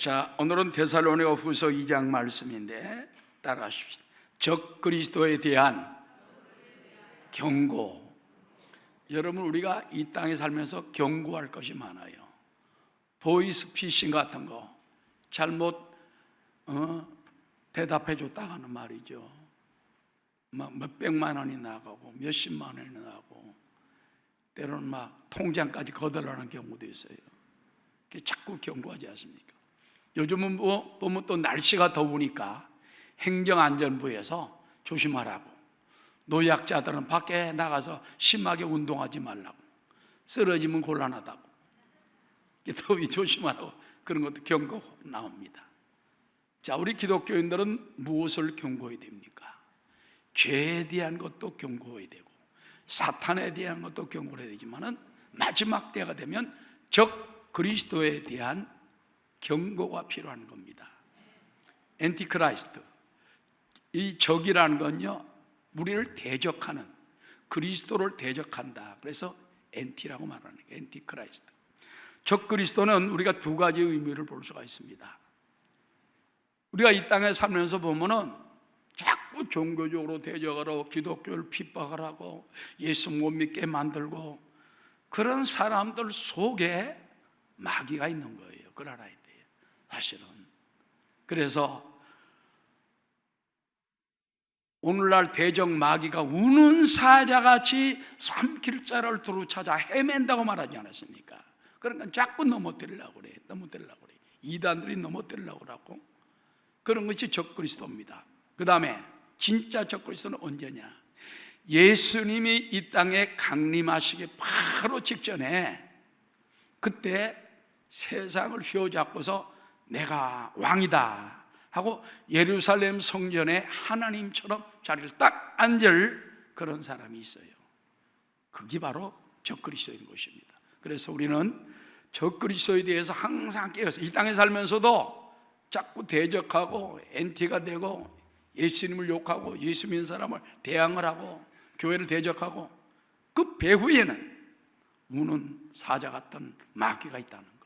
자, 오늘은 데살로니가 후서 2장 말씀인데 따라하십시오. 적 그리스도에 대한 경고. 여러분, 우리가 이 땅에 살면서 경고할 것이 많아요. 보이스피싱 같은 거 잘못 대답해 줬다 하는 말이죠. 막 몇백만 원이 나가고 몇십만 원이 나가고 때로는 막 통장까지 거덜나는 경우도 있어요. 자꾸 경고하지 않습니까? 요즘은 보면 또 날씨가 더우니까 행정안전부에서 조심하라고, 노약자들은 밖에 나가서 심하게 운동하지 말라고, 쓰러지면 곤란하다고, 더위 조심하라고, 그런 것도 경고 나옵니다. 자, 우리 기독교인들은 무엇을 경고해야 됩니까? 죄에 대한 것도 경고해야 되고 사탄에 대한 것도 경고해야 되지만은 마지막 때가 되면 적 그리스도에 대한 경고가 필요한 겁니다. 엔티크라이스트, 이 적이라는 건요, 우리를 대적하는, 그리스도를 대적한다. 그래서 엔티라고 말하는 거예요. 엔티크라이스트. 적 그리스도는 우리가 두 가지 의미를 볼 수가 있습니다. 우리가 이 땅에 살면서 보면은 자꾸 종교적으로 대적하고 기독교를 핍박을 하고 예수 못 믿게 만들고, 그런 사람들 속에 마귀가 있는 거예요. 그걸 알아야 돼요, 사실은. 그래서 오늘날 대적 마귀가 우는 사자같이 삼킬 자를 두루 찾아 헤맨다고 말하지 않았습니까? 그러니까 자꾸 넘어뜨리려고 그래. 이단들이 넘어뜨리려고 그러고, 그런 것이 적 그리스도입니다. 그 다음에 진짜 적 그리스도는 언제냐? 예수님이 이 땅에 강림하시기 바로 직전에, 그때 세상을 휘어잡고서 내가 왕이다 하고 예루살렘 성전에 하나님처럼 자리를 딱 앉을 그런 사람이 있어요. 그게 바로 적 그리스도인 것입니다. 그래서 우리는 적 그리스도에 대해서 항상 깨어서 이 땅에 살면서도 자꾸 대적하고 엔티가 되고 예수님을 욕하고 예수 믿는 사람을 대항을 하고 교회를 대적하고, 그 배후에는 우는 사자 같은 마귀가 있다는 거,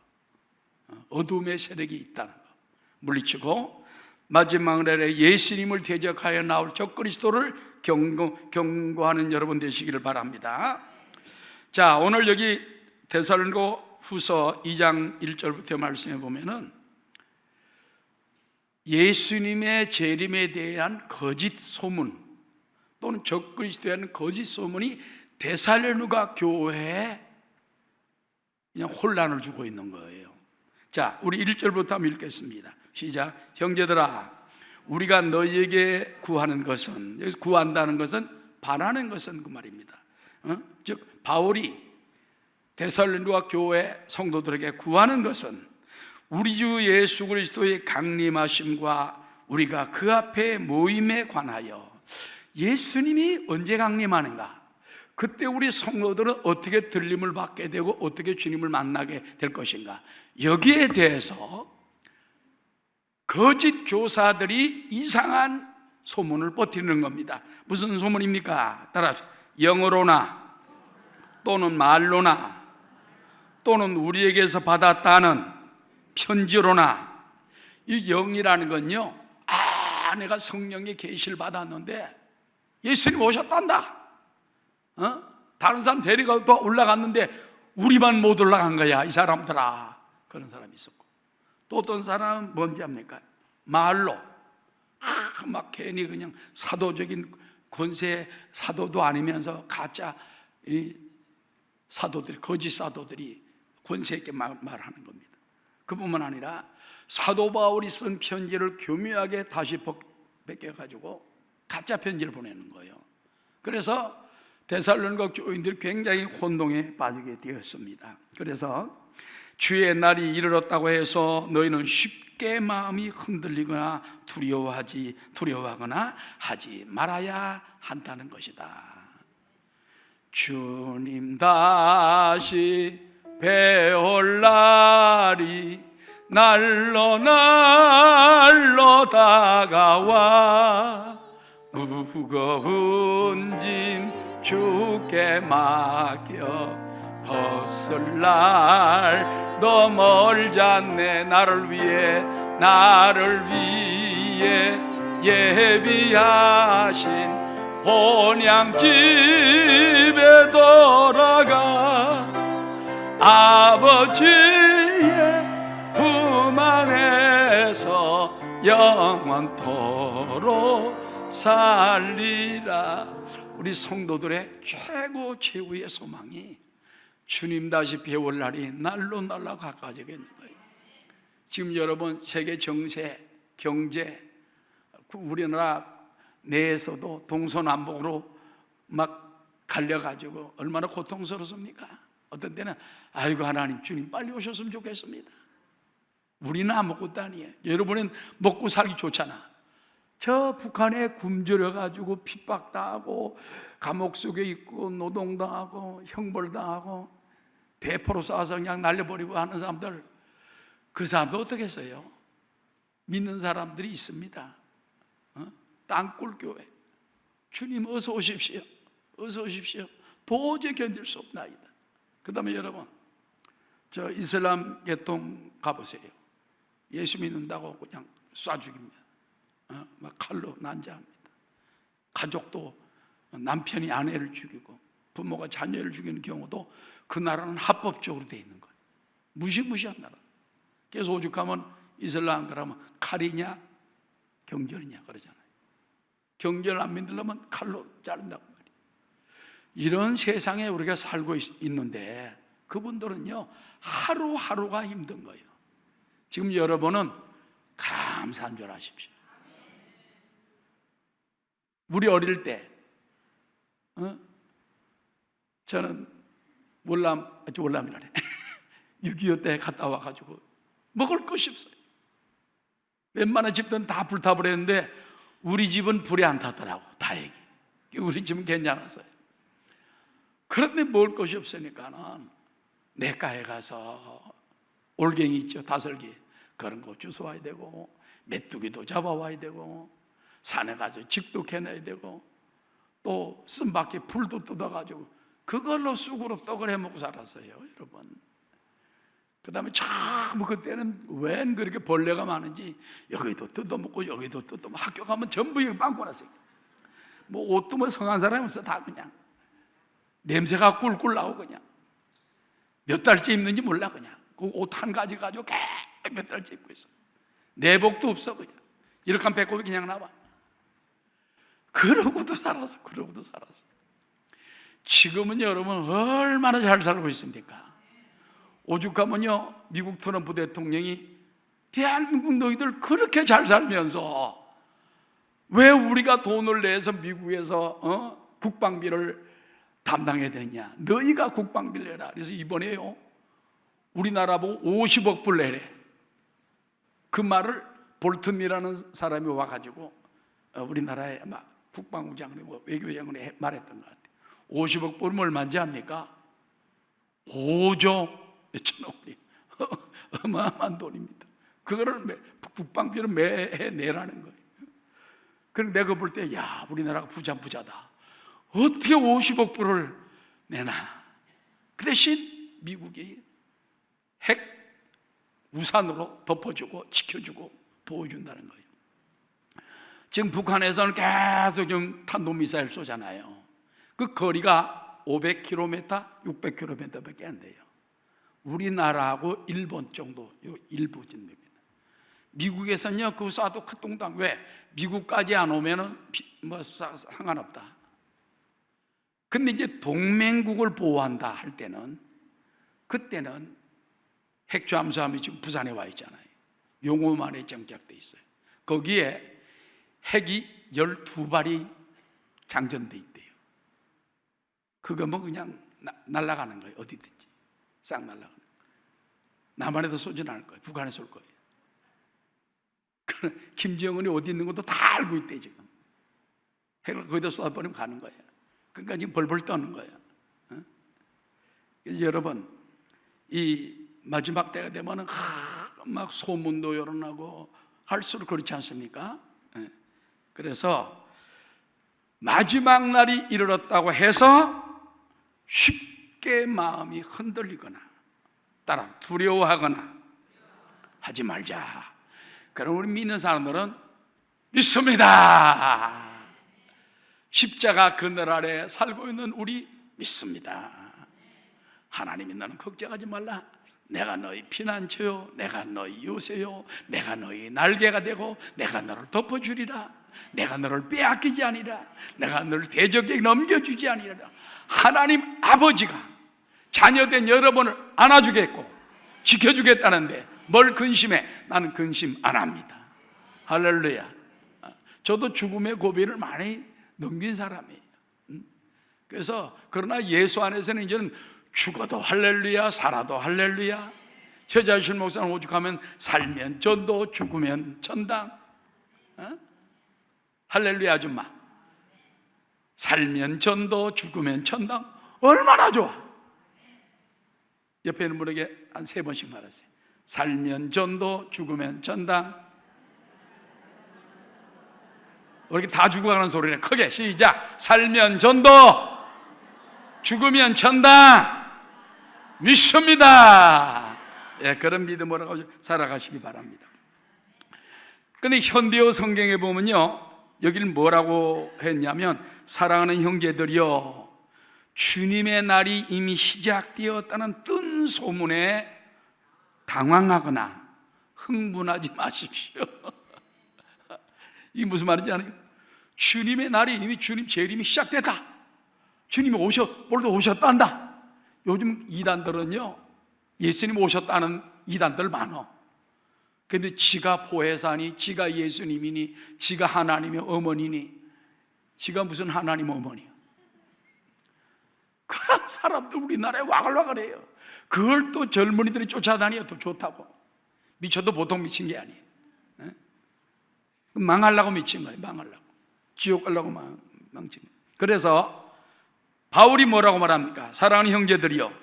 어둠의 세력이 있다는 거 물리치고 마지막 날에 예수님을 대적하여 나올 적 그리스도를 경고하는 여러분 되시기를 바랍니다. 자, 오늘 여기 데살로니가 후서 2장 1절부터 말씀해 보면은 예수님의 재림에 대한 거짓 소문 또는 적 그리스도에 대한 거짓 소문이 데살로니가 교회에 그냥 혼란을 주고 있는 거예요. 자, 우리 1절부터 한번 읽겠습니다. 시작. 형제들아, 우리가 너희에게 구하는 것은, 여기서 구한다는 것은 바라는 것은 그 말입니다. 즉 바울이 데살로니가 교회 성도들에게 구하는 것은 우리 주 예수 그리스도의 강림하심과 우리가 그 앞에 모임에 관하여, 예수님이 언제 강림하는가, 그때 우리 성도들은 어떻게 들림을 받게 되고 어떻게 주님을 만나게 될 것인가, 여기에 대해서 거짓 교사들이 이상한 소문을 퍼뜨리는 겁니다. 무슨 소문입니까? 따라, 영어로나 또는 말로나 또는 우리에게서 받았다는 편지로나, 이 영이라는 건요, 내가 성령의 계시를 받았는데 예수님 오셨단다, 다른 사람 데리고 또 올라갔는데 우리만 못 올라간 거야, 이 사람들아. 그런 사람이 있었고, 또 어떤 사람은 뭔지 압니까? 말로 막 괜히 그냥 사도적인 권세 사도도 아니면서 가짜 이 사도들이, 거짓 사도들이 권세 있게 말하는 겁니다. 그뿐만 아니라 사도 바울이 쓴 편지를 교묘하게 다시 벗겨가지고 가짜 편지를 보내는 거예요. 그래서 데살로니가 교인들이 굉장히 혼동에 빠지게 되었습니다. 그래서 주의 날이 이르렀다고 해서 너희는 쉽게 마음이 흔들리거나 두려워하거나 하지 말아야 한다는 것이다. 주님 다시 배올 날이 날로 다가와 무거운 짐 주께 맡겨 헛설날도 멀지 않네. 나를 위해 예비하신 본향집에 돌아가 아버지의 품 안에서 영원토록 살리라. 우리 성도들의 최고의 소망이 주님 다시 배울 날이 날로 가까워지고 있는 거예요. 지금 여러분 세계 정세, 경제, 우리나라 내에서도 동서남북으로 막 갈려가지고 얼마나 고통스럽습니까? 어떤 때는 아이고 하나님 주님 빨리 오셨으면 좋겠습니다. 우리는 아무것도 아니에요. 여러분은 먹고 살기 좋잖아. 저 북한에 굶주려가지고 핍박당하고 감옥 속에 있고 노동당하고 형벌당하고 대포로 쏴서 그냥 날려버리고 하는 사람들, 그 사람들 어떻게 했어요? 믿는 사람들이 있습니다. 땅굴교회, 주님 어서 오십시오, 어서 오십시오. 도저히 견딜 수 없나이다. 그 다음에 여러분, 저 이슬람 계통 가보세요. 예수 믿는다고 그냥 쏴 죽입니다. 막 칼로 난자합니다. 가족도 남편이 아내를 죽이고 부모가 자녀를 죽이는 경우도 그 나라는 합법적으로 돼 있는 거예요. 무시무시한 나라. 그래서 오죽하면 이슬람 그러면 칼이냐 경절이냐 그러잖아요. 경절 안 믿으려면 칼로 자른다고 말이에요. 이런 세상에 우리가 살고 있는데 그분들은요 하루하루가 힘든 거예요. 지금 여러분은 감사한 줄 아십시오. 우리 어릴 때 저는 월남이라네 6.25 때 갔다 와가지고 먹을 것이 없어요. 웬만한 집들은 다 불타버렸는데 우리 집은 불이 안 타더라고. 다행히 우리 집은 괜찮았어요. 그런데 먹을 것이 없으니까는 내과에 가서 올갱이 있죠, 다슬기, 그런 거 주워와야 되고 메뚜기도 잡아와야 되고 산에 가서 직도 캐내야 되고 또 쓴바퀴 풀도 뜯어가지고 그걸로 쑥으로 떡을 해먹고 살았어요, 여러분. 그 다음에 참 그때는 웬 그렇게 벌레가 많은지 여기도 뜯어먹고 여기도 뜯어먹고 학교 가면 전부 여기 빵꾸 났어요. 뭐 옷도 뭐 성한 사람이 없어. 다 그냥 냄새가 꿀꿀 나오고 그냥 몇 달째 입는지 몰라. 그냥 그 옷 한 가지 가지고 몇 달째 입고 있어. 내복도 없어. 그냥 이렇게 하면 배꼽이 그냥 나와. 그러고도 살았어. 지금은 여러분 얼마나 잘 살고 있습니까? 오죽하면요 미국 트럼프 대통령이 대한민국 너희들 그렇게 잘 살면서 왜 우리가 돈을 내서 미국에서 국방비를 담당해야 되냐, 너희가 국방비를 내라. 그래서 이번에요 우리나라 보고 50억 불 내래. 그 말을 볼튼이라는 사람이 와가지고 우리나라에 아마 국방부 장관이고 외교장관이 말했던 것 같아요. 50억 불은 얼마인지 압니까? 5조 몇천억 원이 어마어마한 돈입니다. 그거를 국방비를 매해 내라는 거예요. 그럼 내가 볼 때 야 우리나라가 부자다. 어떻게 50억 불을 내나. 그 대신 미국이 핵 우산으로 덮어주고 지켜주고 보호준다는 거예요. 지금 북한에서는 계속 좀 탄도미사일 쏘잖아요. 그 거리가 500km, 600km밖에 안 돼요. 우리나라하고 일본 정도, 일부 정도입니다. 미국에서는요, 그거 쏴도 큰 동당. 왜? 미국까지 안 오면은 뭐 상관없다. 근데 이제 동맹국을 보호한다 할 때는, 그때는 핵잠수함이 지금 부산에 와 있잖아요. 용호만에 정착돼 있어요. 거기에 핵이 12발이 장전돼 있대요. 그거 뭐 그냥 날아가는 거예요. 어디든지 싹 날아가는 거예요. 남한에도 쏘진 않을 거예요. 북한에 쏠 거예요. 김정은이 어디 있는 것도 다 알고 있대. 지금 핵을 거기다 쏘아버리면 가는 거예요. 그러니까 지금 벌벌 떠는 거예요. 그래서 여러분, 이 마지막 때가 되면은 막 소문도 열어나고 할수록 그렇지 않습니까? 그래서 마지막 날이 이르렀다고 해서 쉽게 마음이 흔들리거나 따라 두려워하거나 하지 말자. 그럼 우리 믿는 사람들은 믿습니다. 십자가 그늘 아래 살고 있는 우리 믿습니다. 하나님이 너는 걱정하지 말라. 내가 너희 피난처요, 내가 너희 요새요, 내가 너희 날개가 되고 내가 너를 덮어주리라. 내가 너를 빼앗기지 아니라, 내가 너를 대적에게 넘겨주지 아니라. 하나님 아버지가 자녀된 여러분을 안아주겠고 지켜주겠다는데 뭘 근심해? 나는 근심 안 합니다. 할렐루야. 저도 죽음의 고비를 많이 넘긴 사람이에요. 그래서 그러나 예수 안에서는 이제는 죽어도 할렐루야, 살아도 할렐루야. 최자실 목사는 오죽하면 살면 전도, 죽으면 천당. 할렐루야 아줌마. 살면 전도, 죽으면 천당. 얼마나 좋아. 옆에 있는 분에게 한 3번씩 말하세요. 살면 전도, 죽으면 천당. 이렇게 다 죽어가는 소리네. 크게 시작. 살면 전도, 죽으면 천당. 믿습니다. 예, 그런 믿음으로 살아가시기 바랍니다. 근데 현대어 성경에 보면요, 여기를 뭐라고 했냐면, 사랑하는 형제들이여, 주님의 날이 이미 시작되었다는 뜬 소문에 당황하거나 흥분하지 마십시오. 이게 무슨 말인지 아세요? 주님의 날이 이미 주님 재림이 시작됐다. 주님이 오늘도 오셨단다. 요즘 이단들은요, 예수님 오셨다는 이단들 많어. 근데 지가 보혜사니, 지가 예수님이니, 지가 하나님의 어머니니, 지가 무슨 하나님 어머니야. 그런 사람들 우리나라에 와글와글해요. 그걸 또 젊은이들이 쫓아다니요. 또 좋다고. 미쳐도 보통 미친 게 아니에요. 망하려고 미친 거예요. 망하려고. 지옥 가려고 망친 거예요. 그래서 바울이 뭐라고 말합니까? 사랑하는 형제들이여,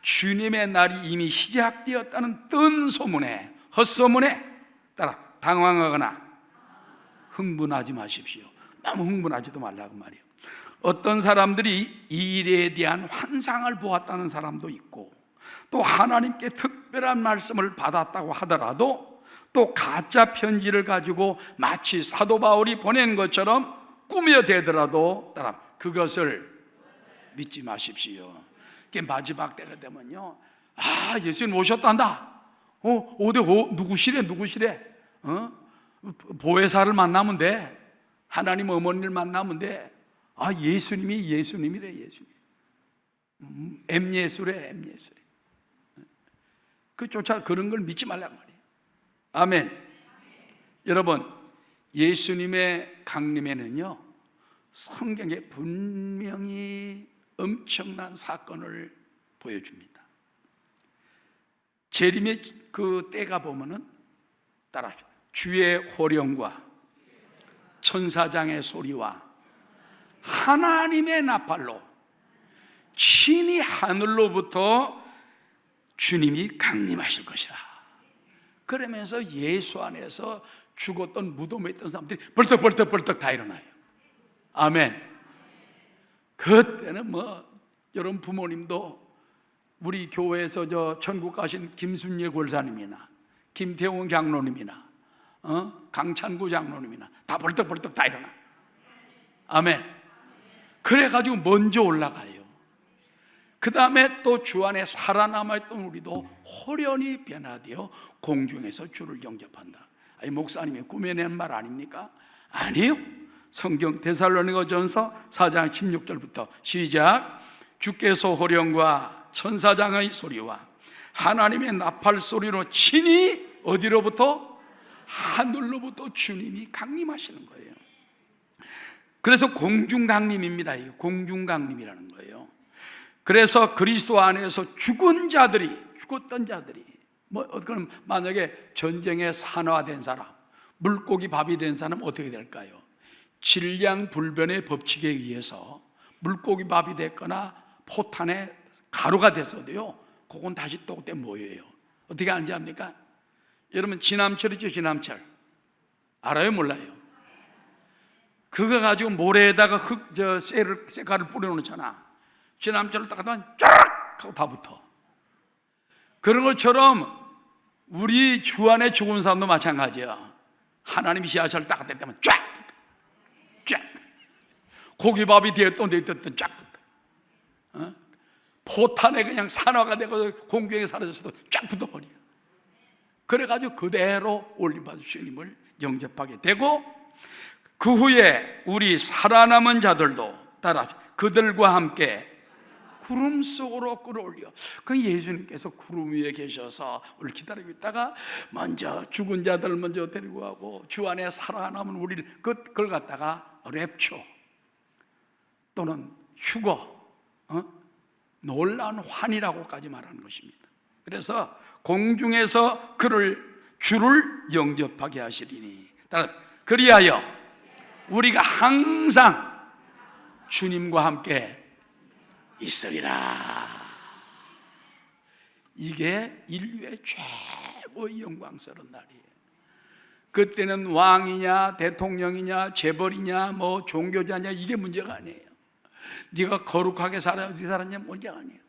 주님의 날이 이미 시작되었다는 뜬 소문에, 헛소문에 따라 당황하거나 흥분하지 마십시오. 너무 흥분하지도 말라고 말이에요. 어떤 사람들이 이 일에 대한 환상을 보았다는 사람도 있고, 또 하나님께 특별한 말씀을 받았다고 하더라도 또 가짜 편지를 가지고 마치 사도 바울이 보낸 것처럼 꾸며대더라도 그것을 믿지 마십시오. 마지막 때가 되면요, 예수님 오셨단다. 5대5 누구시래? 보혜사를 만나면 돼. 하나님 어머니를 만나면 돼. 예수님이래. 예수님. M예수래. 그런 걸 믿지 말란 말이에요. 아멘. 여러분, 예수님의 강림에는요, 성경에 분명히 엄청난 사건을 보여줍니다. 재림의 그 때가 보면은 따라하죠. 주의 호령과 천사장의 소리와 하나님의 나팔로 친히 하늘로부터 주님이 강림하실 것이라. 그러면서 예수 안에서 죽었던 무덤에 있던 사람들이 벌떡 다 일어나요. 아멘. 그때는 여러분 부모님도 우리 교회에서 천국 가신 김순예 권사님이나 김태웅 장로님이나 강찬구 장로님이나 다 벌떡 다 일어나. 아멘. 그래가지고 먼저 올라가요. 그 다음에 또 주 안에 살아남아있던 우리도 호련히 변화되어 공중에서 주를 영접한다. 목사님이 꾸며낸 말 아닙니까? 아니에요. 성경 데살로니가전서 4장 16절부터 시작. 주께서 호령과 천사장의 소리와 하나님의 나팔 소리로 친히 어디로부터? 하늘로부터 주님이 강림하시는 거예요. 그래서 공중강림입니다. 이게 공중강림이라는 거예요. 그래서 그리스도 안에서 죽었던 자들이 그럼 만약에 전쟁에 산화된 사람, 물고기 밥이 된 사람 어떻게 될까요? 질량불변의 법칙에 의해서 물고기 밥이 됐거나 포탄의 가루가 됐어도요, 그건 다시 또 그때 모여요. 어떻게 하는지 압니까? 여러분 지남철이죠. 지남철 알아요? 몰라요? 그거 가지고 모래에다가 쇠가루 뿌려놓잖아. 지남철을 딱 하면 쫙 하고 다 붙어. 그런 것처럼 우리 주 안에 죽은 사람도 마찬가지야. 하나님이 지하철 딱 댔다면 쫙 붙어. 쫙. 고기밥이 되었던 데 있었던 쫙 붙어. 포탄에 그냥 산화가 되고 공중에 사라졌어도 쫙 붙어버려. 그래가지고 그대로 올림받은 주님을 영접하게 되고, 그 후에 우리 살아남은 자들도 따라 그들과 함께 구름 속으로 끌어올려. 그 예수님께서 구름 위에 계셔서 우리를 기다리고 있다가 먼저 죽은 자들 먼저 데리고 가고, 주 안에 살아남은 우리를 그걸 갖다가 랩처 또는 휴거, 놀라운 환이라고까지 말하는 것입니다. 그래서 공중에서 주를 영접하게 하시리니, 따라 그리하여 우리가 항상 주님과 함께 있으리라. 이게 인류의 최고의 영광스러운 날이에요. 그때는 왕이냐 대통령이냐 재벌이냐 뭐 종교자냐 이게 문제가 아니에요. 네가 거룩하게 살았냐 문제가 아니에요.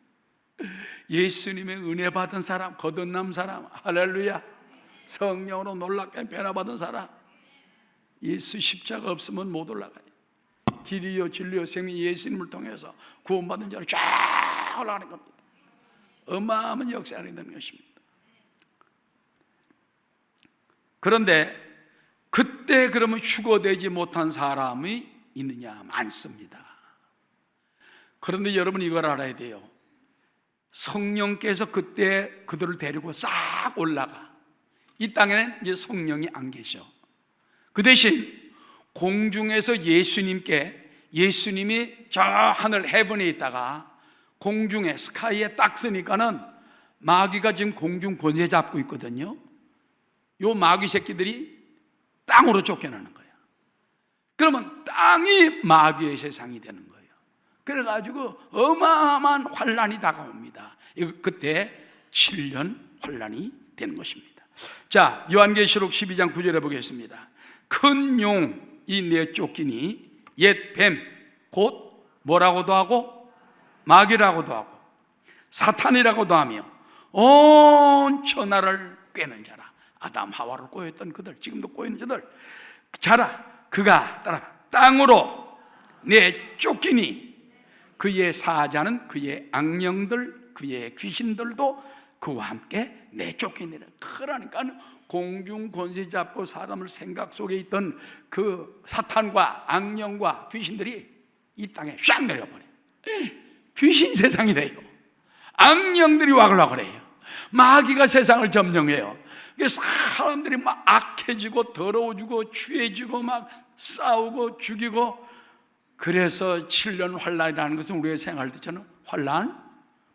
예수님의 은혜 받은 사람, 거듭난 사람, 할렐루야, 성령으로 놀랍게 변화받은 사람, 예수 십자가 없으면 못 올라가요. 길이요 진리요 생명이 예수님을 통해서 구원받은 자로 쫙 올라가는 겁니다. 어마어마한 역사가 있는 것입니다. 그런데 그때 그러면 휴거되지 못한 사람이 있느냐? 많습니다. 그런데 여러분 이걸 알아야 돼요. 성령께서 그때 그들을 데리고 싹 올라가. 이 땅에는 이제 성령이 안 계셔. 그 대신 공중에서 예수님이 저 하늘 헤븐에 있다가 공중에 스카이에 딱 쓰니까는 마귀가 지금 공중 권세 잡고 있거든요. 요 마귀 새끼들이 땅으로 쫓겨나는 거야. 그러면 땅이 마귀의 세상이 되는 거예요. 그래가지고 어마어마한 환란이 다가옵니다. 그때 7년 환란이 되는 것입니다. 자, 요한계시록 12장 9절에 보겠습니다. 큰 용이 내쫓기니 옛 뱀 곧 뭐라고도 하고 마귀라고도 하고 사탄이라고도 하며 온 천하를 꿰는 자라. 아담 하와를 꼬였던 그들, 지금도 꼬이는 자들 자라. 그가 따라 땅으로 내쫓기니 그의 사자는 그의 악령들 그의 귀신들도 그와 함께 내쫓기니라. 그러니까 공중 권세 잡고 사람을 생각 속에 있던 그 사탄과 악령과 귀신들이 이 땅에 샥 내려버려. 귀신 세상이 돼요. 악령들이 와글와글 해요. 마귀가 세상을 점령해요. 사람들이 막 악해지고 더러워지고 취해지고 막 싸우고 죽이고. 그래서 7년 환란이라는 것은 우리가 생각할 때처럼 환란?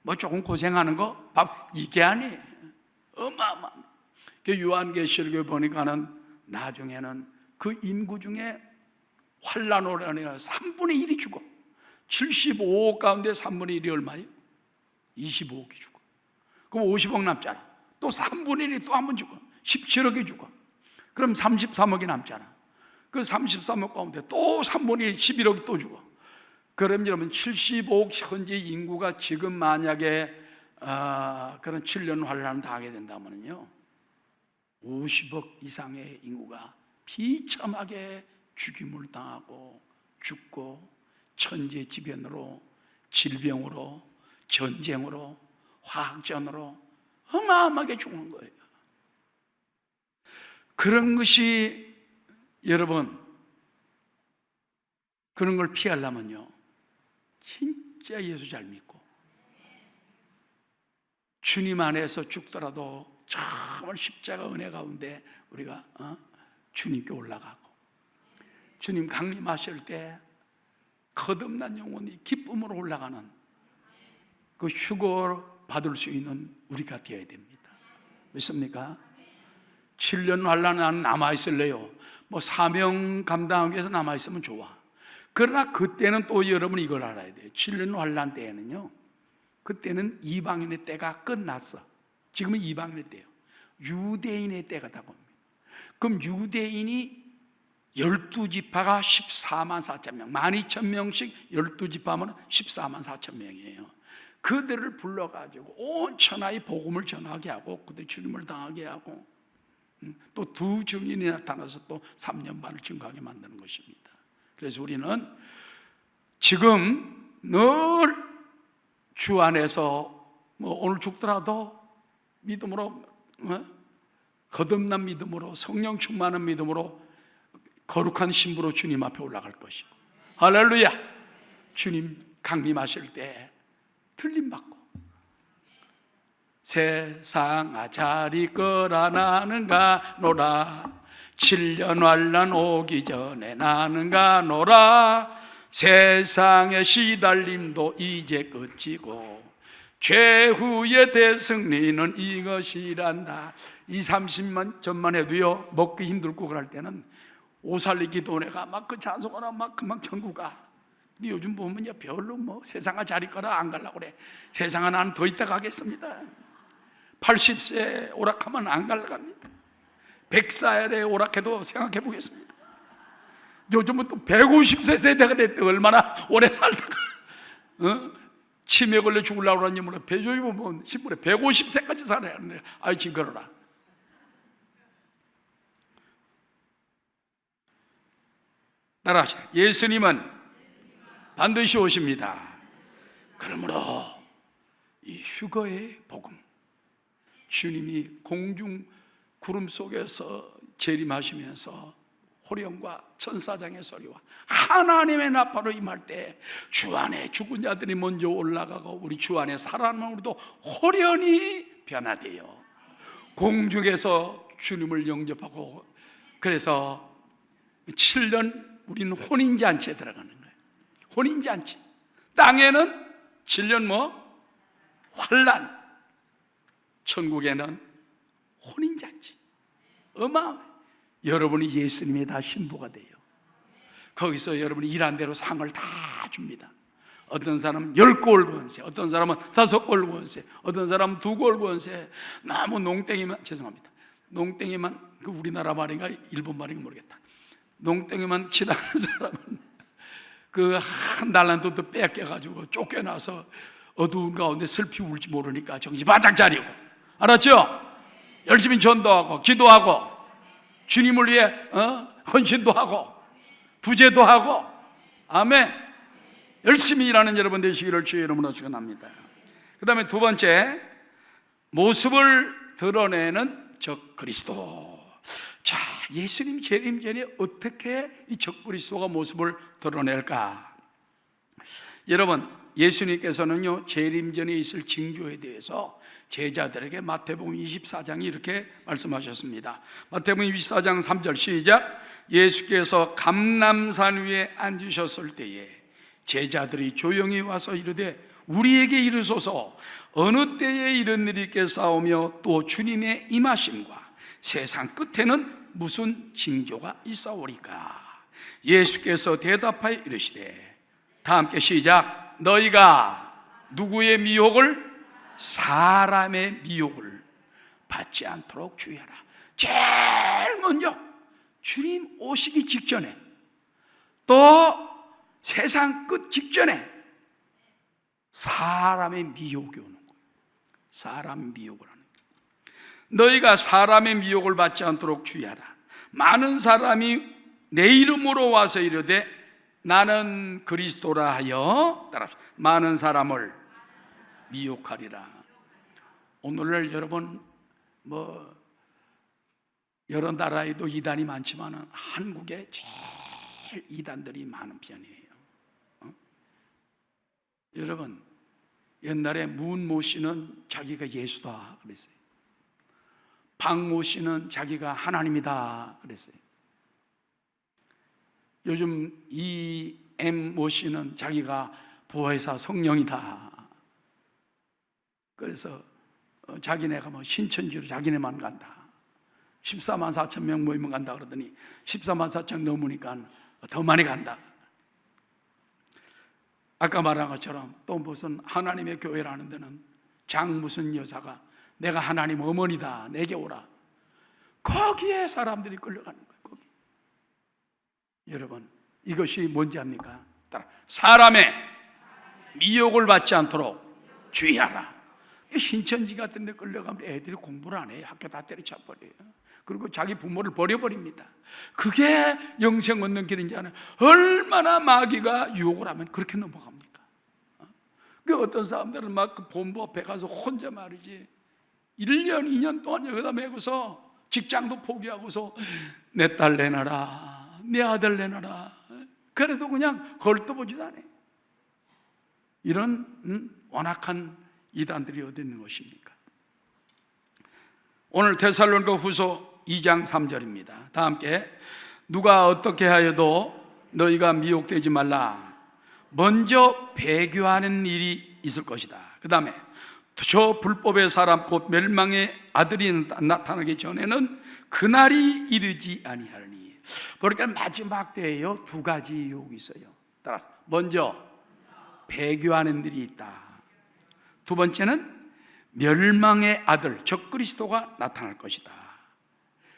뭐 조금 고생하는 거? 이게 아니에요. 어마어마한. 요한계시록에 보니까는 나중에는 그 인구 중에 환란으로 인해 3분의 1이 죽어. 75억 가운데 3분의 1이 얼마예요? 25억이 죽어. 그럼 50억 남잖아. 또 3분의 1이 또 한 번 죽어. 17억이 죽어. 그럼 33억이 남잖아. 그 33억 가운데 또 3분의 1, 11억이 또 죽어. 그럼 여러분 75억 현재 인구가 지금 만약에 그런 7년 환란을 당하게 된다면요 50억 이상의 인구가 비참하게 죽임을 당하고 죽고 천재지변으로 질병으로 전쟁으로 화학전으로 어마어마하게 죽는 거예요. 그런 것이 여러분 그런 걸 피하려면요 진짜 예수 잘 믿고 주님 안에서 죽더라도 정말 십자가 은혜 가운데 우리가 주님께 올라가고 주님 강림하실 때 거듭난 영혼이 기쁨으로 올라가는 그 휴거를 받을 수 있는 우리가 되어야 됩니다. 믿습니까? 7년 환란은 남아있을래요. 뭐 사명 감당하기 위해서 남아있으면 좋아. 그러나 그때는 또 여러분 이걸 알아야 돼요. 7년 환란 때에는요 그때는 이방인의 때가 끝났어. 지금은 이방인의 때예요. 유대인의 때가 다가옵니다. 그럼 유대인이 12지파가 14만 4천 명 12,000명씩 12지파 하면 14만 4천 명이에요. 그들을 불러가지고 온 천하의 복음을 전하게 하고 그들 주님을 당하게 하고 또 두 증인이 나타나서 또 3년 반을 증거하게 만드는 것입니다. 그래서 우리는 지금 늘 주 안에서 오늘 죽더라도 믿음으로 거듭난 믿음으로 성령 충만한 믿음으로 거룩한 신부로 주님 앞에 올라갈 것이고 할렐루야. 주님 강림하실 때 틀림받고 세상아 잘 있거라 나는 가노라 7년 환난 오기 전에 나는 가노라 세상의 시달림도 이제 끝이고 최후의 대승리는 이것이란다. 30만 전만 해도요 먹기 힘들고 그럴 때는 오살리기 도네가 막 그 찬송하라 막 금방 천국 가. 근데 요즘 보면요 별로 세상아 잘 있거라 안 가려고 그래. 세상아 나는 더 있다 가겠습니다. 80세 오락하면 안 갈랍니다. 100살에 오락해도 생각해 보겠습니다. 요즘은 또 150세 세대가 됐대. 얼마나 오래 살다가 치매 걸려 죽으려고 그러니 몰라. 배조이 보면 신문에 150세까지 살아야 하는데 아이 징그러라. 따라합시다. 예수님은 반드시 오십니다. 그러므로 이 휴거의 복음, 주님이 공중 구름 속에서 재림하시면서 호령과 천사장의 소리와 하나님의 나팔로 임할 때 주 안에 죽은 자들이 먼저 올라가고 우리 주 안에 살아남은 우리도 호련히 변화되어 공중에서 주님을 영접하고 그래서 7년 우리는 혼인잔치에 들어가는 거예요. 혼인잔치. 땅에는 7년 환난, 천국에는 혼인잔치. 어마어마해요. 여러분이 예수님의 다 신부가 돼요. 거기서 여러분이 일한 대로 상을 다 줍니다. 어떤 사람은 10골 권세, 어떤 사람은 5골 권세, 어떤 사람은 2골 권세. 너무 농땡이만, 죄송합니다, 농땡이만, 그 우리나라 말인가 일본 말인가 모르겠다. 농땡이만 지나가는 사람은 그 한 달란트도 뺏겨가지고 쫓겨나서 어두운 가운데 슬피 울지 모르니까 정신 바짝 차리고, 알았죠? 열심히 전도하고 기도하고 주님을 위해 헌신도 하고 부제도 하고, 아멘. 열심히 일하는 여러분 되시기를 주의 이름으로 축원합니다. 그 다음에 두 번째, 모습을 드러내는 적 그리스도. 자, 예수님 재림 전에 어떻게 이 적 그리스도가 모습을 드러낼까? 여러분, 예수님께서는요 재림 전에 있을 징조에 대해서 제자들에게 마태복음 24장이 이렇게 말씀하셨습니다. 마태복음 24장 3절 시작. 예수께서 감람산 위에 앉으셨을 때에 제자들이 조용히 와서 이르되 우리에게 이르소서 어느 때에 이런 일이 있겠사오며 또 주님의 임하심과 세상 끝에는 무슨 징조가 있사오리까? 예수께서 대답하여 이르시되, 다 함께 시작. 너희가 누구의 미혹을? 사람의 미혹을 받지 않도록 주의하라. 제일 먼저 주님 오시기 직전에, 또 세상 끝 직전에 사람의 미혹이 오는 거예요. 사람 미혹을 하는 거예요. 너희가 사람의 미혹을 받지 않도록 주의하라. 많은 사람이 내 이름으로 와서 이르되 나는 그리스도라 하여, 따라합시다, 많은 사람을 미혹하리라. 오늘날 여러분 여러 나라에도 이단이 많지만 한국에 제일 이단들이 많은 편이에요. 여러분, 옛날에 문모 씨는 자기가 예수다 그랬어요. 박모 씨는 자기가 하나님이다 그랬어요. 요즘 이엠모 씨는 자기가 보혜사 성령이다. 그래서 자기네가 신천지로 자기네만 간다. 14만 4천 명 모이면 간다 그러더니 14만 4천 넘으니까 더 많이 간다. 아까 말한 것처럼 또 무슨 하나님의 교회라는 데는 장 무슨 여사가 내가 하나님 어머니다 내게 오라. 거기에 사람들이 끌려가는 거예요. 거기. 여러분, 이것이 뭔지 압니까? 사람의 미혹을 받지 않도록 주의하라. 신천지 같은 데 끌려가면 애들이 공부를 안 해요. 학교 다 때려쳐버려요. 그리고 자기 부모를 버려버립니다. 그게 영생 얻는 길인지 아는, 얼마나 마귀가 유혹을 하면 그렇게 넘어갑니까? 그 어떤 사람들은 막 그 본부 앞에 가서 혼자 말이지 1년 2년 동안 여기다 메고서 직장도 포기하고서 내 딸 내놔라, 내 아들 내놔라. 그래도 그냥 걸떠보지도 않아요. 이런 완악한 이단들이 어디 있는 것입니까? 오늘 데살로니가 후서 2장 3절입니다. 다 함께, 누가 어떻게 하여도 너희가 미혹되지 말라. 먼저 배교하는 일이 있을 것이다. 그 다음에 저 불법의 사람 곧 멸망의 아들이 나타나기 전에는 그날이 이르지 아니하리니. 그러니까 마지막 때에요, 두 가지 유혹이 있어요. 따라서 먼저 배교하는 일이 있다. 두 번째는 멸망의 아들 적 그리스도가 나타날 것이다.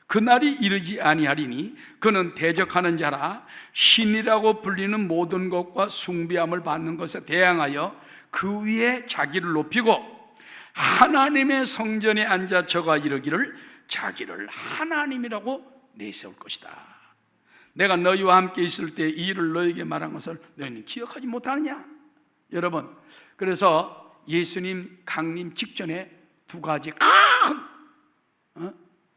그날이 이르지 아니하리니 그는 대적하는 자라 신이라고 불리는 모든 것과 숭배함을 받는 것에 대항하여 그 위에 자기를 높이고 하나님의 성전에 앉아 저가 이르기를 자기를 하나님이라고 내세울 것이다. 내가 너희와 함께 있을 때 이 일을 너희에게 말한 것을 너희는 기억하지 못하느냐? 여러분, 그래서 예수님 강림 직전에 두 가지 큰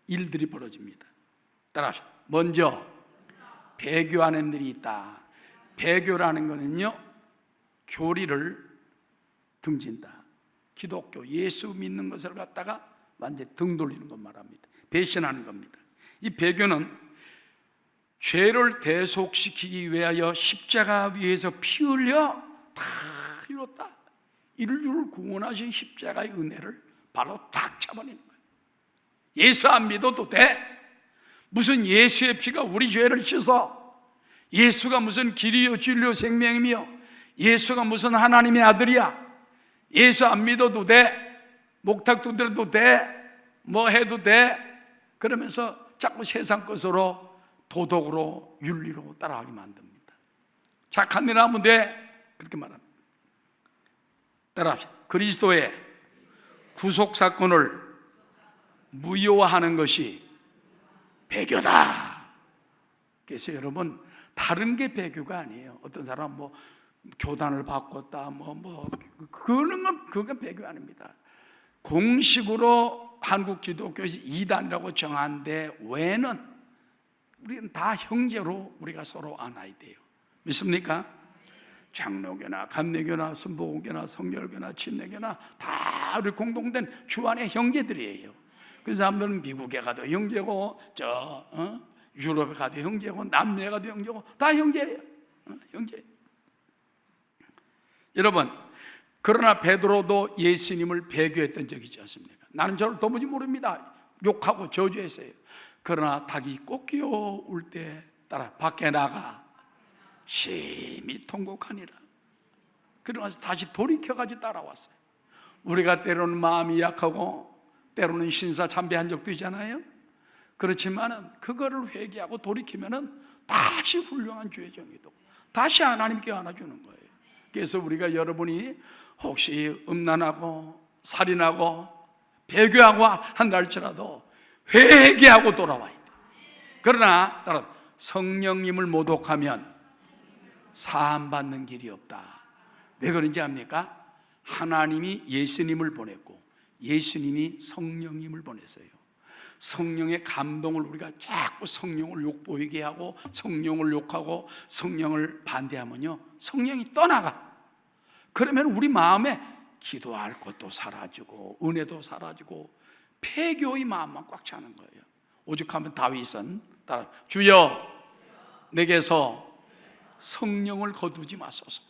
일들이 벌어집니다. 따라서 먼저 배교하는 일이 있다. 배교라는 것은요, 교리를 등진다. 기독교, 예수 믿는 것을 갖다가 완전히 등 돌리는 것 말합니다. 배신하는 겁니다. 이 배교는 죄를 대속시키기 위하여 십자가 위에서 피 흘려 다 이뤘다. 인류를 구원하신 십자가의 은혜를 바로 탁 잡아내는 거예요. 예수 안 믿어도 돼. 무슨 예수의 피가 우리 죄를 씻어? 예수가 무슨 길이요 진리요 생명이며 예수가 무슨 하나님의 아들이야? 예수 안 믿어도 돼. 목탁 두드려도 돼. 뭐 해도 돼. 그러면서 자꾸 세상 것으로 도덕으로 윤리로 따라가게 만듭니다. 착한 일 하면 돼. 그렇게 말합니다. 따라합시다. 그리스도의 구속사건을 무효화하는 것이 배교다. 그래서 여러분, 다른 게 배교가 아니에요. 어떤 사람은 뭐 교단을 바꿨다, 그건 배교 아닙니다. 공식으로 한국 기독교에서 이단이라고 정한 데 외에는 우리는 다 형제로 우리가 서로 안아야 돼요. 믿습니까? 장로교나 감리교나 순복음교나 성결교나 침례교나 다 우리 공동된 주 안의 형제들이에요. 그 사람들은 미국에 가도 형제고 유럽에 가도 형제고 남미에 가도 형제고 다 형제예요. 형제. 여러분, 그러나 베드로도 예수님을 배교했던 적이 있지 않습니까? 나는 저를 도무지 모릅니다. 욕하고 저주했어요. 그러나 닭이 꽃기어올 때 따라 밖에 나가 심히 통곡하니라. 그러면서 다시 돌이켜가지고 따라왔어요. 우리가 때로는 마음이 약하고 때로는 신사참배한 적도 있잖아요. 그렇지만은 그거를 회개하고 돌이키면은 다시 훌륭한 주의 정의도 다시 하나님께 안아주는 거예요. 그래서 우리가 여러분이 혹시 음란하고 살인하고 배교하고 한다 할지라도 회개하고 돌아와야 돼. 그러나 따라 성령님을 모독하면 사함받는 길이 없다. 왜 그런지 압니까? 하나님이 예수님을 보냈고 예수님이 성령님을 보냈어요. 성령의 감동을 우리가 자꾸 성령을 욕보이게 하고 성령을 욕하고 성령을 반대하면요, 성령이 떠나가. 그러면 우리 마음에 기도할 것도 사라지고 은혜도 사라지고 폐교의 마음만 꽉 차는 거예요. 오죽하면 다윗은 따라 주여 내게서 성령을 거두지 마소서.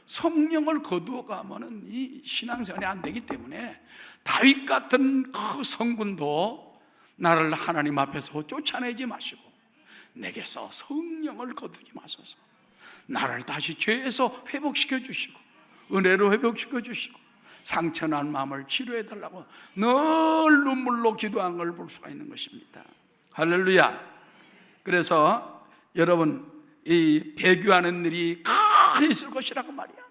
성령을 거두어가면은 이 신앙생활이 안 되기 때문에 다윗 같은 그 성군도 나를 하나님 앞에서 쫓아내지 마시고 내게서 성령을 거두지 마소서. 나를 다시 죄에서 회복시켜 주시고 은혜로 회복시켜 주시고 상처난 마음을 치료해 달라고 늘 눈물로 기도한 걸 볼 수가 있는 것입니다. 할렐루야. 그래서 여러분, 이 배교하는 일이 큰 있을 것이라고 말이야.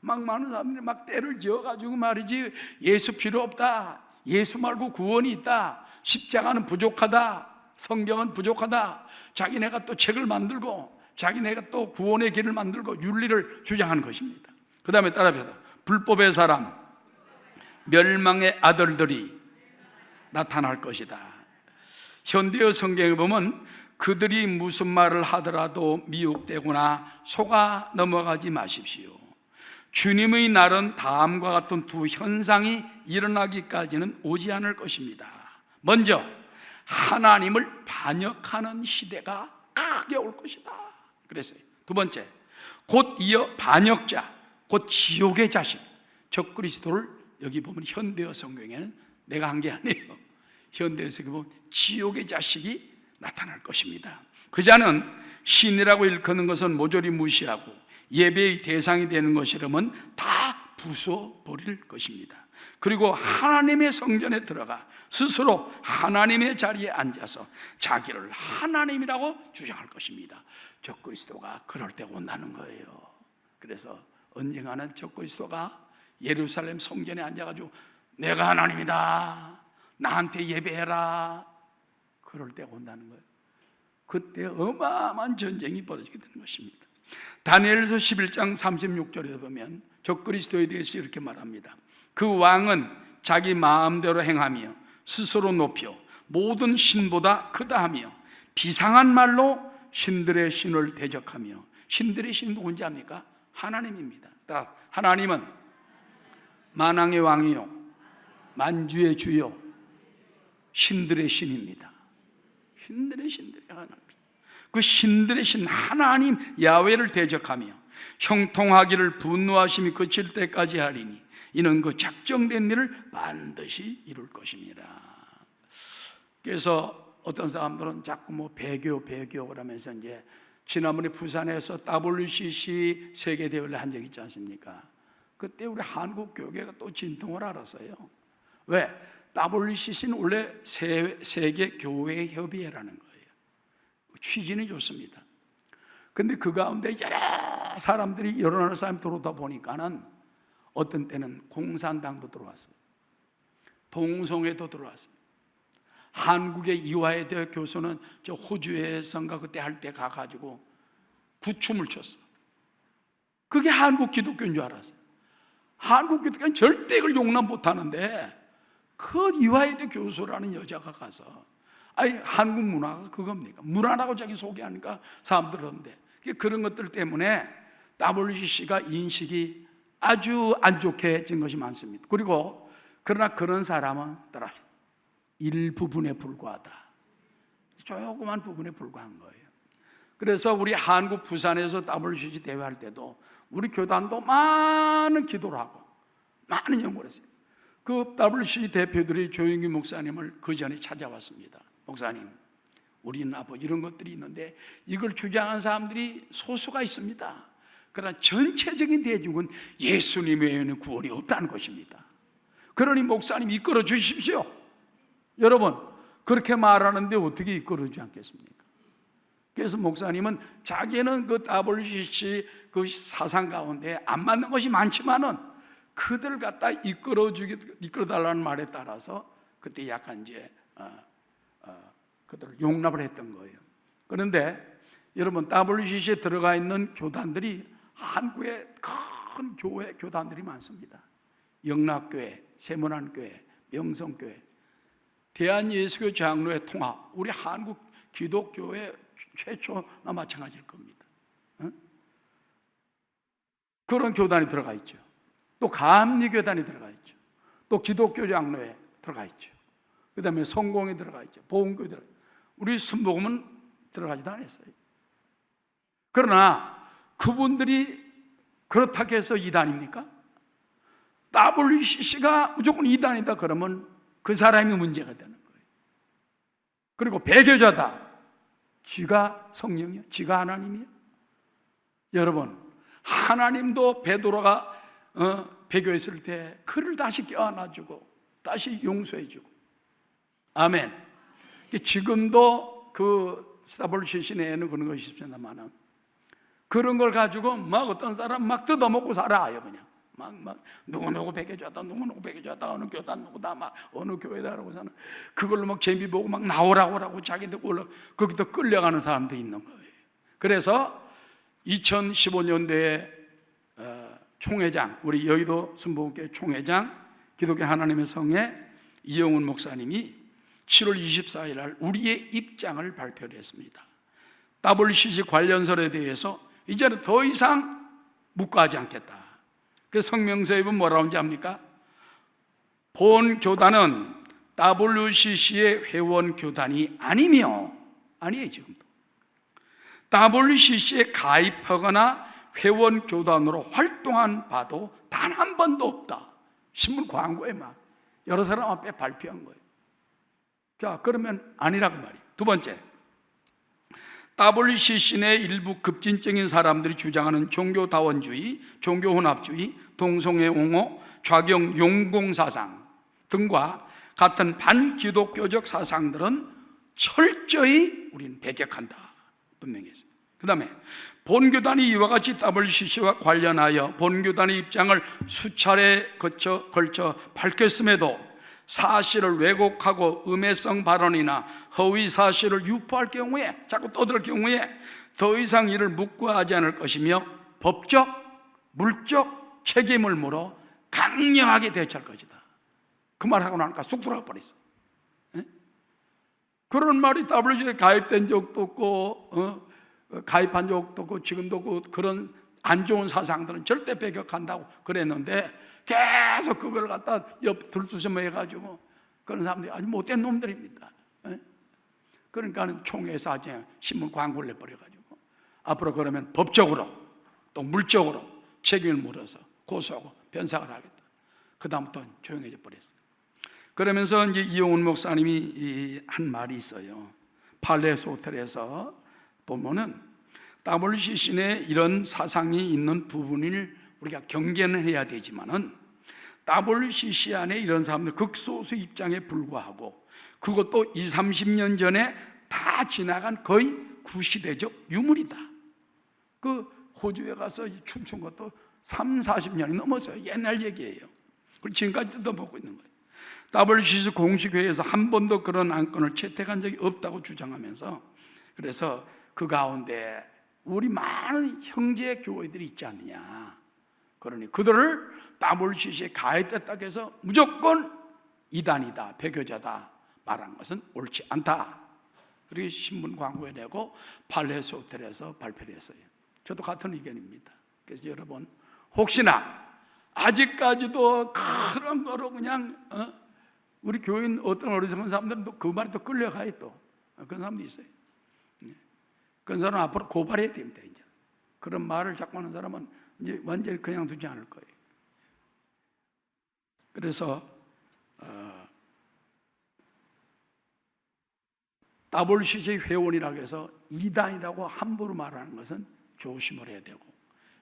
막 많은 사람들이 막 때를 지어가지고 말이지, 예수 필요 없다, 예수 말고 구원이 있다, 십자가는 부족하다, 성경은 부족하다, 자기네가 또 책을 만들고 자기네가 또 구원의 길을 만들고 윤리를 주장하는 것입니다. 그 다음에 따라합시다. 불법의 사람, 멸망의 아들들이 나타날 것이다. 현대어 성경에 보면 그들이 무슨 말을 하더라도 미혹되거나 속아 넘어가지 마십시오. 주님의 날은 다음과 같은 두 현상이 일어나기까지는 오지 않을 것입니다. 먼저 하나님을 반역하는 시대가 크게 올 것이다 그랬어요. 두 번째, 곧 이어 반역자, 곧 지옥의 자식, 적그리스도를 여기 보면 현대어 성경에는 내가 한 게 아니에요. 현대어 성경에 보면 지옥의 자식이 나타날 것입니다. 그 자는 신이라고 일컫는 것은 모조리 무시하고 예배의 대상이 되는 것이라면 다 부숴버릴 것입니다. 그리고 하나님의 성전에 들어가 스스로 하나님의 자리에 앉아서 자기를 하나님이라고 주장할 것입니다. 적그리스도가 그럴 때가 온다는 거예요. 그래서 언젠가는 적그리스도가 예루살렘 성전에 앉아가지고 내가 하나님이다, 나한테 예배해라, 그럴 때가 온다는 거예요. 그때 어마어마한 전쟁이 벌어지게 되는 것입니다. 다니엘서 11장 36절에 보면 적그리스도에 대해서 이렇게 말합니다. 그 왕은 자기 마음대로 행하며 스스로 높여 모든 신보다 크다 하며 비상한 말로 신들의 신을 대적하며, 신들의 신은 누군지 압니까? 하나님입니다. 하나님은 만왕의 왕이요 만주의 주요 신들의 신입니다. 신들의 신들이 하나님, 그 신들의 신 하나님 야훼를 대적하며 형통하기를 분노하심이 그칠 때까지 하리니 이는 그 작정된 일을 반드시 이룰 것입니다. 그래서 어떤 사람들은 자꾸 뭐 배교 그러면서 이제 지난번에 부산에서 WCC 세계대회를 한 적이 있지 않습니까? 그때 우리 한국 교회가 또 진통을 알았어요. 왜? WCC는 원래 세계 교회 협의회라는 거예요. 취지는 좋습니다. 근데 그 가운데 여러 사람들이, 여러 나라 사람이 들어오다 보니까는 어떤 때는 공산당도 들어왔어요. 동성애도 들어왔어요. 한국의 이화여대 교수는 저 호주에선가 그때 할 때 가가지고 구춤을 췄어. 그게 한국 기독교인 줄 알았어요. 한국 기독교는 절대 그걸 용납 못하는데 그 이화여대 교수라는 여자가 가서, 아니 한국 문화가 그겁니까? 문화라고 자기 소개하니까 사람들 그런데 그런 것들 때문에 WCC가 인식이 아주 안 좋게진 것이 많습니다. 그리고 그러나 그런 사람은 따라 일부분에 불과하다. 조그만 부분에 불과한 거예요. 그래서 우리 한국 부산에서 WCC 대회할 때도 우리 교단도 많은 기도를 하고 많은 연구를 했어요. 그 WCC 대표들이 조영기 목사님을 그 전에 찾아왔습니다. 목사님, 우리는 이런 것들이 있는데 이걸 주장하는 사람들이 소수가 있습니다. 그러나 전체적인 대중은 예수님 외에는 구원이 없다는 것입니다. 그러니 목사님 이끌어 주십시오. 여러분, 그렇게 말하는데 어떻게 이끌어주지 않겠습니까? 그래서 목사님은 자기는 그 WCC 그 사상 가운데 안 맞는 것이 많지만은 그들 갖다 이끌어달라는 말에 따라서 그때 약간 이제 그들을 용납을 했던 거예요. 그런데 여러분, WCC에 들어가 있는 교단들이 한국에 큰 교회 교단들이 많습니다. 영락교회, 세문안교회, 명성교회, 대한예수교 장로회 통합, 우리 한국 기독교회 최초나 마찬가지일 겁니다. 그런 교단이 들어가 있죠. 또 감리교단이 들어가 있죠. 또 기독교 장로회 들어가 있죠. 그 다음에 성공에 들어가 있죠. 보험교회 들어가 있죠. 우리 순복음은 들어가지도 않았어요. 그러나 그분들이 그렇다고 해서 이단입니까? WCC가 무조건 이단이다 그러면 그 사람이 문제가 되는 거예요. 그리고 배교자다, 지가 성령이요? 지가 하나님이요? 여러분, 하나님도 베드로가 배교했을 때 그를 다시 껴안아주고 다시 용서해주고, 아멘. 지금도 그 WCC 내에는 그런 것이 있습니다만 그런 걸 가지고 막 어떤 사람 막 뜯어먹고 살아요. 그냥 막 누구누구 베껴줬다, 누구누구 베껴줬다, 어느 교단 누구다, 막 어느 교회다 그러고서는 그걸로 막 재미 보고 막 나오라고 자기들 거기도 끌려가는 사람들이 있는 거예요. 그래서 2015년도에 총회장, 우리 여의도 순복음교회 총회장, 기독교 하나님의 성회 이영훈 목사님이 7월 24일 날 우리의 입장을 발표를 했습니다. WCC 관련설에 대해서 이제는 더 이상 묵과하지 않겠다. 그 성명서에 보면 뭐라고 하는지 압니까? 본 교단은 WCC의 회원 교단이 아니며, 아니에요 지금도, WCC에 가입하거나 회원 교단으로 활동한 바도 단 한 번도 없다. 신문 광고에만 여러 사람 앞에 발표한 거예요. 자, 그러면 아니라고 말이에요. 두 번째, WCC 내 일부 급진적인 사람들이 주장하는 종교다원주의, 종교혼합주의, 동성애 옹호, 좌경 용공사상 등과 같은 반기독교적 사상들은 철저히 우리는 배격한다. 분명히 했어요. 그 다음에 본교단이 이와 같이 WCC와 관련하여 본교단의 입장을 수차례 걸쳐 밝혔음에도 사실을 왜곡하고 음해성 발언이나 허위 사실을 유포할 경우에, 자꾸 떠들 경우에 더 이상 이를 묵과하지 않을 것이며 법적, 물적 책임을 물어 강력하게 대처할 것이다. 그 말하고 나니까 쑥 들어가 버렸어. 그런 말이 WCC에 가입된 적도 없고 가입한 적도 없고 지금도 없고, 그런 안 좋은 사상들은 절대 배격한다고 그랬는데 계속 그걸 갖다 옆 들쑤셔 해가지고 그런 사람들이 아주 못된 놈들입니다. 그러니까 총회에서 아주 신문 광고를 내버려가지고 앞으로 그러면 법적으로 또 물적으로 책임을 물어서 고소하고 변상을 하겠다. 그 다음부터 조용해져 버렸어요. 그러면서 이제 이용훈 목사님이 한 말이 있어요. 팔레스 호텔에서 보면은 WCC 내 이런 사상이 있는 부분을 우리가 경계는 해야 되지만은 WCC 안에 이런 사람들 극소수 입장에 불과하고, 그것도 20, 30년 전에 다 지나간 거의 구시대적 유물이다. 그 호주에 가서 춤춘 것도 3, 40년이 넘었어요. 옛날 얘기예요. 그리고 지금까지 뜯어먹고 있는 거예요. WCC 공식회의에서 한 번도 그런 안건을 채택한 적이 없다고 주장하면서, 그래서 그 가운데 우리 많은 형제 교회들이 있지 않느냐, 그러니 그들을 WCC에 가입됐다고 해서 무조건 이단이다, 배교자다 말한 것은 옳지 않다. 그리고 신문 광고에 내고 팔레스 호텔에서 발표를 했어요. 저도 같은 의견입니다. 그래서 여러분, 혹시나 아직까지도 그런 거로 그냥 우리 교인 어떤 어리석은 사람들은 또 그 말에 또 끌려가요. 또 그런 사람도 있어요. 그런 사람은 앞으로 고발해야 됩니다. 이제 그런 말을 자꾸 하는 사람은 이제 완전히 그냥 두지 않을 거예요. 그래서 WCC 회원이라고 해서 이단이라고 함부로 말하는 것은 조심을 해야 되고,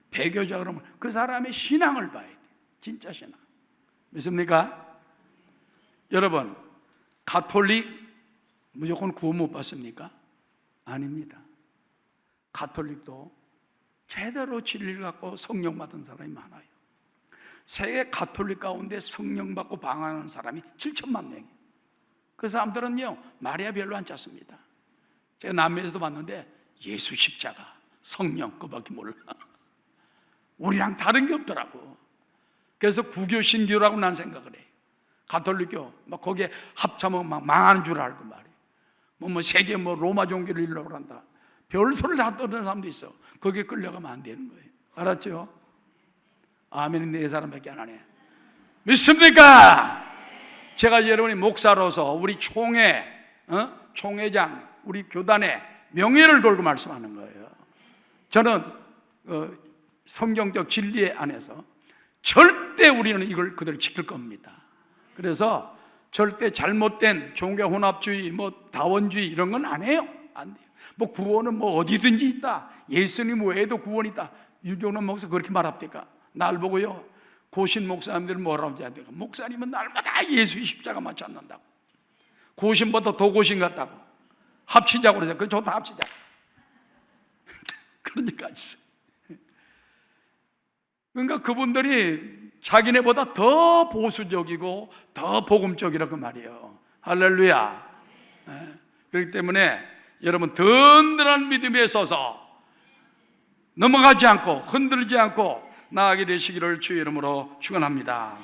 배교자 그러면 그 사람의 신앙을 봐야 돼요. 진짜 신앙. 믿습니까? 여러분, 가톨릭 무조건 구원 못 받습니까? 아닙니다. 가톨릭도 제대로 진리를 갖고 성령 받은 사람이 많아요. 세계 가톨릭 가운데 성령 받고 방황하는 사람이 7천만 명이에요. 그 사람들은요, 마리아 별로 안 찾습니다. 제가 남미에서도 봤는데 예수 십자가, 성령 그밖에 몰라. 우리랑 다른 게 없더라고. 그래서 구교 신교라고 난 생각을 해요. 가톨릭교 막 거기에 합참은 막 망하는 줄 알고 말이에요. 뭐 세계 로마 종교를 이루려고 한다. 별 소리를 다 떠드는 사람도 있어. 거기에 끌려가면 안 되는 거예요. 알았죠? 아멘은 네 사람밖에 안 하네. 믿습니까? 제가 여러분이 목사로서 우리 총회, 총회장, 우리 교단의 명예를 걸고 말씀하는 거예요. 저는 성경적 진리 안에서 절대 우리는 이걸 그대로 지킬 겁니다. 그래서 절대 잘못된 종교 혼합주의, 다원주의 이런 건 안 해요. 안 돼요. 구원은 어디든지 있다. 예수님 외에도 구원이 있다. 유경련 목사 그렇게 말합니까? 날 보고요, 고신 목사님들은 뭐라고 하지 않습니까? 목사님은 날마다 예수의 십자가만 찾는다고. 고신보다 더 고신 같다고. 합치자고 그러죠. 그거 좋다, 합치자. 그런 얘기가 있어요. 그러니까 그분들이 자기네보다 더 보수적이고 더 복음적이라 그 말이에요. 할렐루야. 그렇기 때문에 여러분 든든한 믿음에 서서 넘어가지 않고 흔들리지 않고 나아가게 되시기를 주의 이름으로 축원합니다.